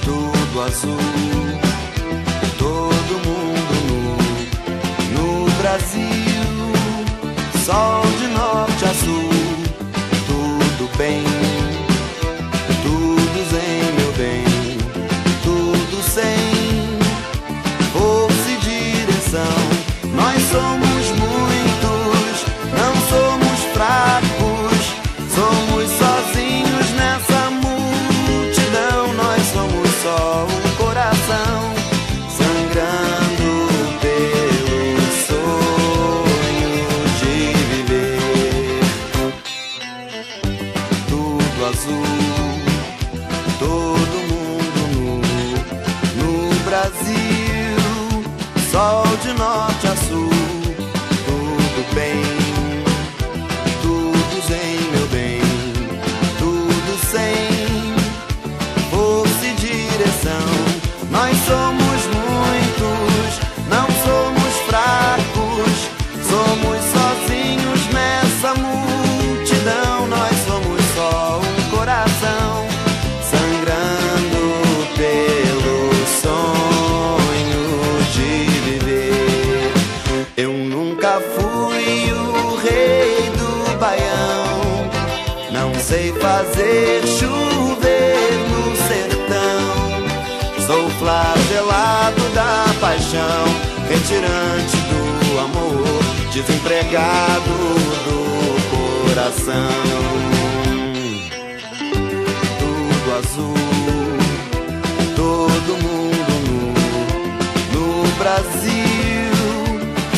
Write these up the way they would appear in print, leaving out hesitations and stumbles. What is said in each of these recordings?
Tudo azul, todo mundo nu. No Brasil, sol de norte a sul. Tudo bem, tudo zen, meu bem. Tudo sem força e direção. Nós somos muitos, não somos fracos. Somos sozinhos nessa multidão. Nós somos só um coração sangrando pelo sonho de viver. Tudo azul, todo mundo nu. No Brasil, sol de norte a sul. Tudo bem, tudo zen, meu bem. Tudo sem força e direção. Nós somos muitos, não somos fracos. Somos sozinhos nessa multidão. Nós somos só um coração sangrando pelo sonho de viver. Eu nunca fui o rei do Baião. Não sei fazer chover no sertão. Sou flagelado da paixão, retirante do amor, desempregado do coração. Tudo azul, todo mundo nu. No Brasil,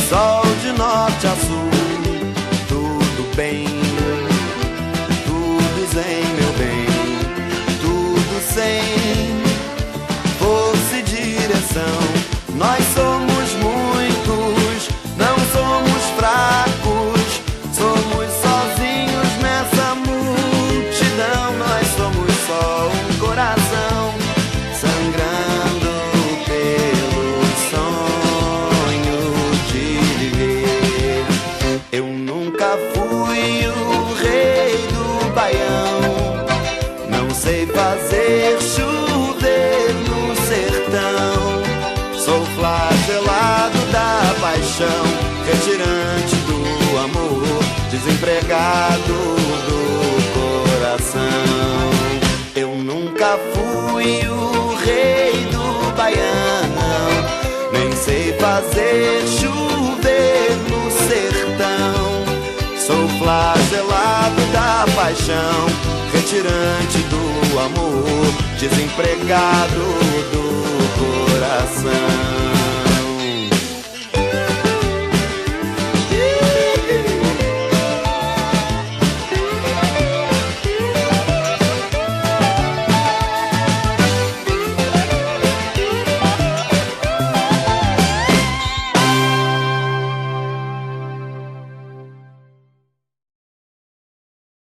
sol de norte a sul. Tudo bem, tudo zen, meu bem. Tudo sem força e direção. Nós somos muitos, não somos fracos. Somos sozinhos nessa multidão. Nós somos só um coração sangrando pelo sonho de viver. Eu nunca fui o rei do Baião. Não sei fazer chover no sertão. Sou flagelado da paixão, retirante do amor, desempregado do coração. Eu nunca fui o rei do Baião. Nem sei fazer chover no sertão. Sou flagelado da paixão, retirante do amor, desempregado do coração.